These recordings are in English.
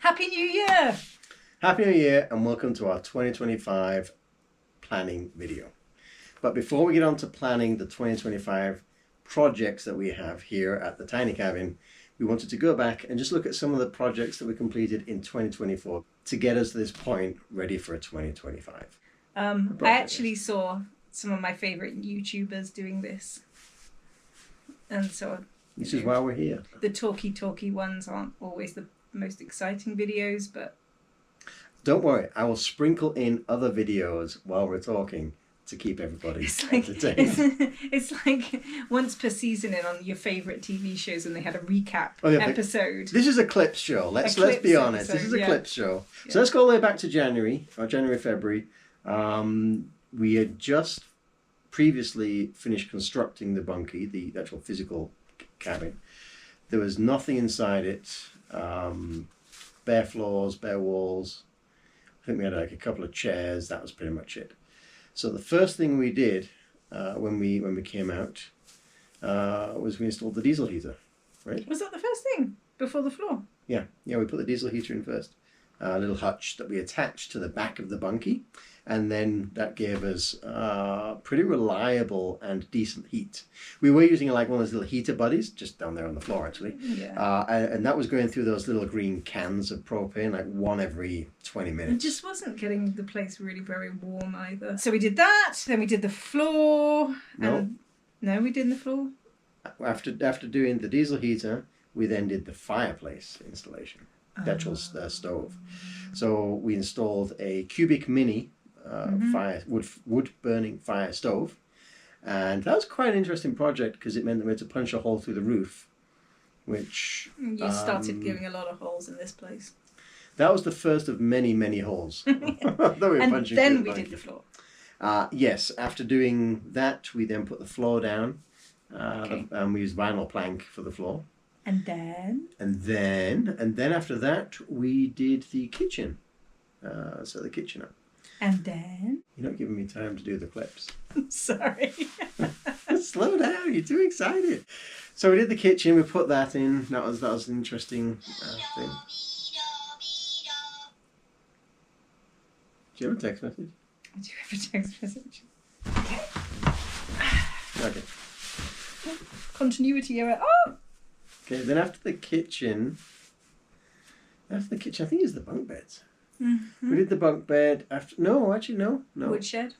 Happy New Year! Happy New Year and welcome to our 2025 planning video. But before we get on to planning the 2025 projects that we have here at the Tiny Cabin, we wanted to go back and just look at some of the projects that we completed in 2024 to get us to this point ready for a 2025. I actually saw some of my favourite YouTubers doing this. And so this is why we're here. The talky ones aren't always the most exciting videos, but don't worry, I will sprinkle in other videos while we're talking to keep everybody entertained. It's like once per season and on your favourite TV shows and they had a recap episode. This is a clips show. Let's be honest. This is a clips show. So let's go all the way back to January, February. We had just previously finished constructing the bunkie, the actual physical cabin. There was nothing inside it. Bare floors, bare walls. I think we had like a couple of chairs. That was pretty much it. So the first thing we did when we came out was we installed the diesel heater. Right? Was that the first thing before the floor? Yeah. We put the diesel heater in first. A little hutch that we attached to the back of the bunkie, and then that gave us pretty reliable and decent heat. We were using like one of those little heater buddies just down there on the floor actually, and that was going through those little green cans of propane, like one every 20 minutes. It just wasn't getting the place really very warm either. So we did that, then we did the floor. No, we did the floor. After doing the diesel heater, we then did the fireplace installation. The actual stove. So we installed a cubic mini wood burning fire stove, and that was quite an interesting project because it meant that we had to punch a hole through the roof, which you started giving a lot of holes in this place. That was the first of many holes. And then we did the floor. Yes, after doing that, we then put the floor down, and we used vinyl plank for the floor. And then after that, we did the kitchen. So the kitchen up. And then? You're not giving me time to do the clips. Sorry. Slow down, you're too excited. So we did the kitchen, we put that in. That was an interesting thing. Do you have a text message? I do have a text message. Okay. Continuity error. Oh! Okay, then after the kitchen, I think it's the bunk beds. Mm-hmm. We did the bunk bed after. No. Woodshed.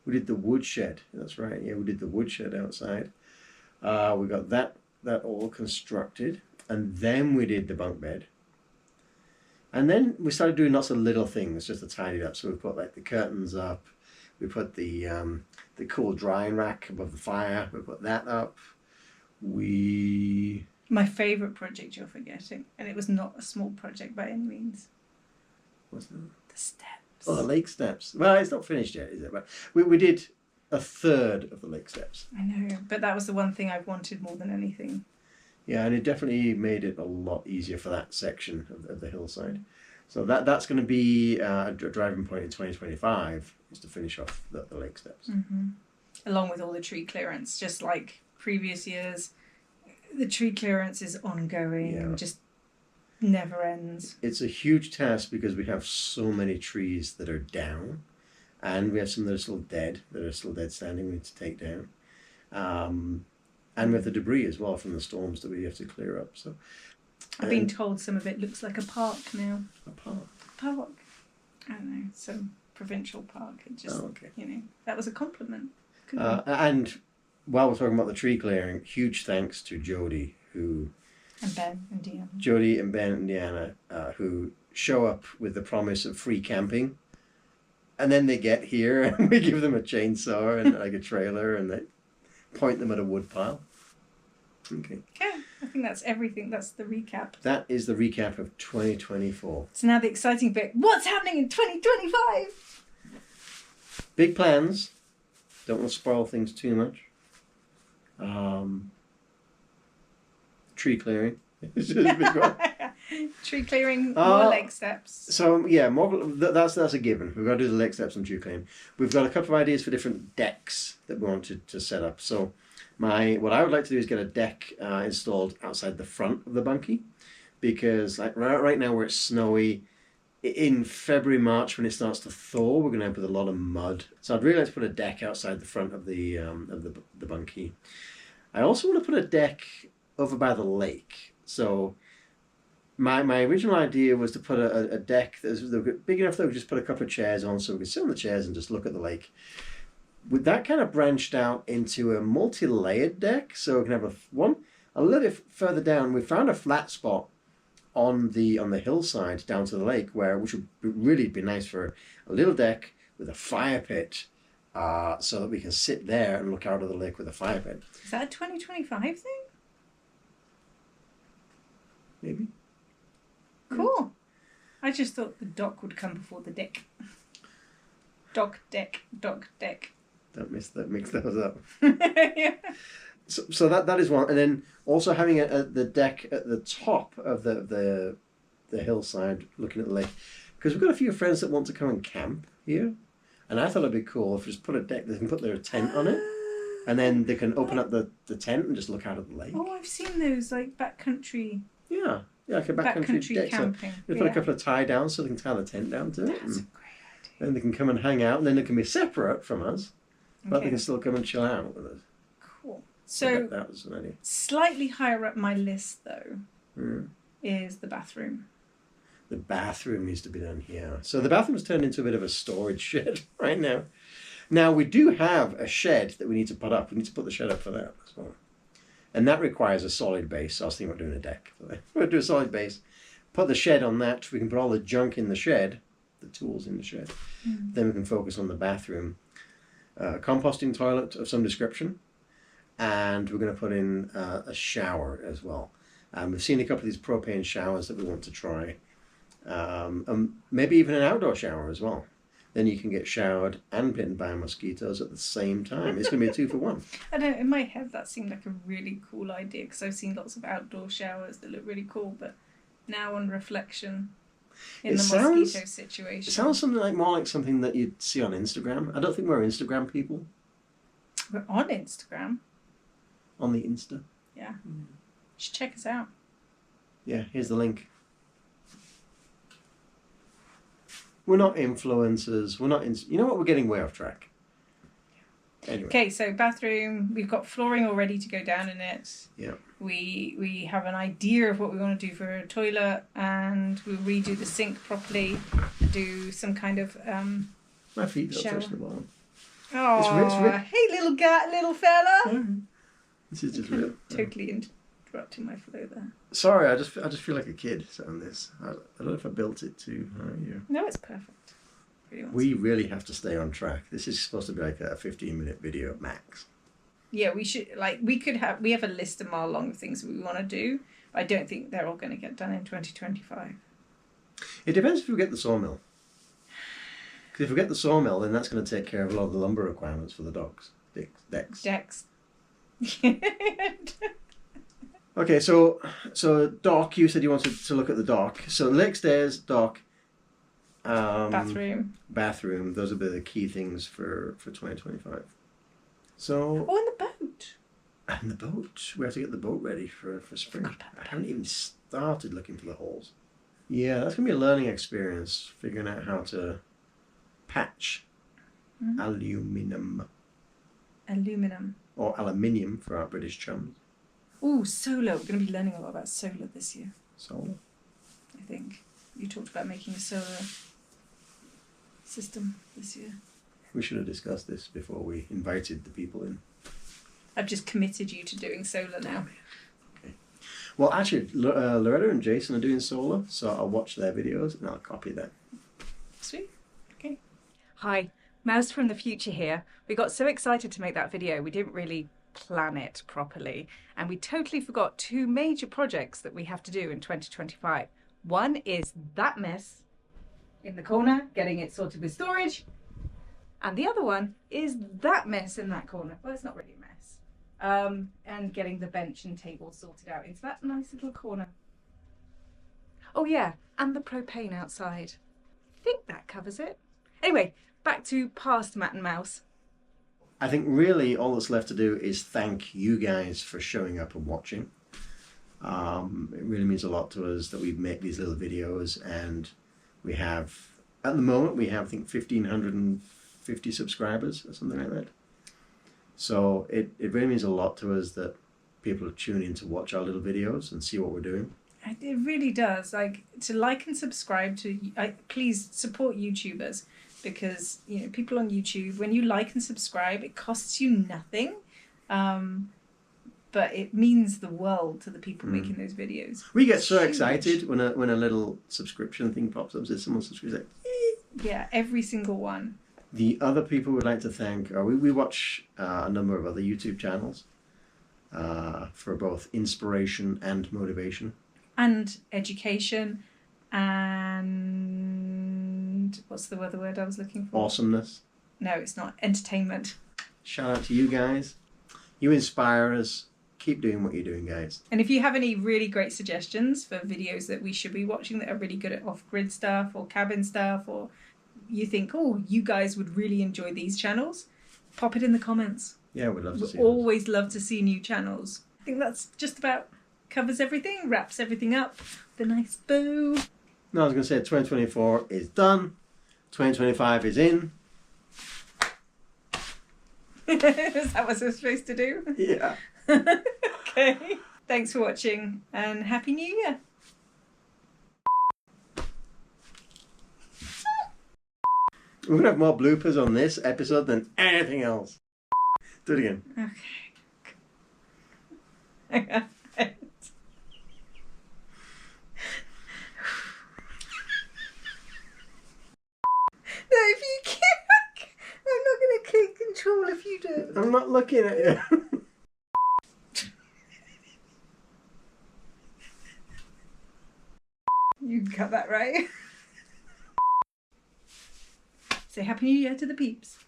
We did the woodshed. That's right. Yeah, we did the woodshed outside. We got that all constructed, and then we did the bunk bed. And then we started doing lots of little things just to tidy it up. So we put like the curtains up. We put the cool drying rack above the fire. We put that up. My favourite project you're forgetting, and it was not a small project by any means. What's that? The steps. Oh, the lake steps. Well, it's not finished yet, is it? But we did a third of the lake steps. I know, but that was the one thing I've wanted more than anything. Yeah, and it definitely made it a lot easier for that section of the hillside. So that's going to be a driving point in 2025, is to finish off the lake steps. Mm-hmm. Along with all the tree clearance, just like previous years. The tree clearance is ongoing, just never ends. It's a huge task because we have so many trees that are down, and we have some that are still dead standing, we need to take down. And we have the debris as well from the storms that we have to clear up. So I've been told some of it looks like a park now. A park? Park. I don't know, some provincial park. It just, that was a compliment. And while we're talking about the tree clearing, huge thanks to Jody, and Ben and Deanna. Jody and Ben and Deanna, who show up with the promise of free camping, and then they get here and we give them a chainsaw and like a trailer, and they point them at a wood pile. Okay. I think that's everything. That's the recap. That is the recap of 2024. So now the exciting bit. What's happening in 2025? Big plans. Don't want to spoil things too much. Tree clearing. Tree clearing, more lake steps. So yeah, that's a given. We've got to do the lake steps and tree clearing. We've got a couple of ideas for different decks that we wanted to set up. So what I would like to do is get a deck installed outside the front of the bunkie. because like right now where it's snowy, in February, March when it starts to thaw, we're going to end up with a lot of mud. So I'd really like to put a deck outside the front of the bunkie. I also want to put a deck over by the lake. So my original idea was to put a deck that was big enough that we could just put a couple of chairs on so we could sit on the chairs and just look at the lake. With that kind of branched out into a multi-layered deck, so we can have a little bit further down. We found a flat spot on the hillside down to the lake which would really be nice for a little deck with a fire pit, so that we can sit there and look out of the lake with a fire pit. Is that a 2025 thing? Maybe. Cool. I just thought the dock would come before the deck. Dock, deck, dock, deck. Don't mix those up. Yeah. So that is one, and then also having the deck at the top of the hillside, looking at the lake, because we've got a few friends that want to come and camp here, and I thought it'd be cool if we just put a deck. They can put their tent on it, and then they can open up the tent and just look out at the lake. Oh, I've seen those like backcountry. Yeah, like a backcountry deck. Camping. So they put a couple of tie downs so they can tie the tent down to it. That's a great idea. Then they can come and hang out, and then they can be separate from us, but they can still come and chill out with us. Cool. So that was an idea. Slightly higher up my list, though, is the bathroom. The bathroom needs to be done here. So the bathroom's turned into a bit of a storage shed right now. Now we do have a shed that we need to put up. We need to put the shed up for that as well. And that requires a solid base. So I was thinking about doing a deck. We'll do a solid base. Put the shed on that. We can put all the junk in the shed, the tools in the shed. Then we can focus on the bathroom. Composting toilet of some description. And we're going to put in a shower as well. We've seen a couple of these propane showers that we want to try. And maybe even an outdoor shower as well. Then you can get showered and bitten by mosquitoes at the same time. It's going to be a 2-for-1. I know, in my head that seemed like a really cool idea because I've seen lots of outdoor showers that look really cool, but now on reflection in mosquito situation. It sounds more like something that you'd see on Instagram. I don't think we're Instagram people. We're on Instagram. On the Insta. Yeah. You should check us out. Yeah, here's the link. We're not influencers. We're not. You know what? We're getting way off track. Anyway. Okay, so bathroom. We've got flooring all ready to go down in it. Yeah. We have an idea of what we want to do for a toilet, and we'll redo the sink properly. Do some kind of My feet don't shower. touch the bottom. Oh, hey, little fella. Mm-hmm. This is just real. Totally interrupting my flow there. Sorry, I just feel like a kid on this. I don't know if I built it too high. Yeah. No, it's perfect. We really have to stay on track. This is supposed to be like a 15-minute video max. Yeah, we should we have a list a mile long of things we want to do, but I don't think they're all going to get done in 2025. It depends if we get the sawmill. Because if we get the sawmill, then that's going to take care of a lot of the lumber requirements for the decks. Okay, so dock. You said you wanted to look at the dock. So lake stairs, dock, bathroom. Those will be the key things for 2025. So. Oh, and the boat. And the boat. We have to get the boat ready for spring. I haven't even started looking for the holes. Yeah, that's gonna be a learning experience. Figuring out how to patch aluminum. Or aluminium for our British chums. Oh, solar. We're going to be learning a lot about solar this year. Solar? I think. You talked about making a solar system this year. We should have discussed this before we invited the people in. I've just committed you to doing solar now. Okay. Well, actually, Loretta and Jason are doing solar, so I'll watch their videos and I'll copy them. Sweet. Okay. Hi, Mouse from the future here. We got so excited to make that video, we didn't really plan it properly, and we totally forgot two major projects that we have to do in 2025. One is that mess in the corner, getting it sorted with storage, and the other one is that mess in that corner. Well, it's not really a mess. And getting the bench and table sorted out into that nice little corner. Oh yeah, and the propane outside. I think that covers it. Anyway, back to past Matt and Mouse. I think really all that's left to do is thank you guys for showing up and watching. It really means a lot to us that we make these little videos, and we have, at the moment, we have, I think, 1,550 subscribers or something like that. So it really means a lot to us that people tune in to watch our little videos and see what we're doing. It really does. Like, to like and subscribe to, please support YouTubers, because you know, people on YouTube, when you like and subscribe, it costs you nothing, but it means the world to the people making those videos. We get so excited when a little subscription thing pops up. Says someone subscribes, like, yeah, every single one. The other people we'd like to thank are we watch a number of other YouTube channels for both inspiration and motivation. And education, and what's the other word I was looking for? Awesomeness. No, it's not. Entertainment. Shout out to you guys. You inspire us. Keep doing what you're doing, guys. And if you have any really great suggestions for videos that we should be watching that are really good at off-grid stuff or cabin stuff, or you think, oh, you guys would really enjoy these channels, pop it in the comments. Yeah, we'd love to see it. Always love to see new channels. I think that's just about covers everything, wraps everything up. The nice bow. No, I was going to say 2024 is done. 2025 is in. Is that what we're supposed to do? Yeah. Okay. Thanks for watching and Happy New Year. We're going to have more bloopers on this episode than anything else. Do it again. Okay. No, if you get back, I'm not going to take control if you do. I'm not looking at you. You can cut that, right? Say Happy New Year to the peeps.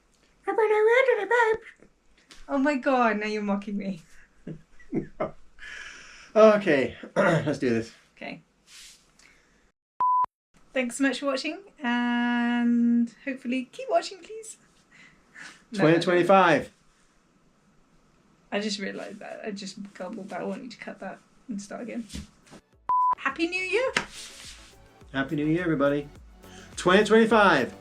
Happy New Year to the peeps. Oh my God, now you're mocking me. No. Okay, let's do this. Okay. Thanks so much for watching, and hopefully keep watching, please. 2025. I just realised that. I just gobbled that. I want you to cut that and start again. Happy New Year! Happy New Year, everybody. 2025.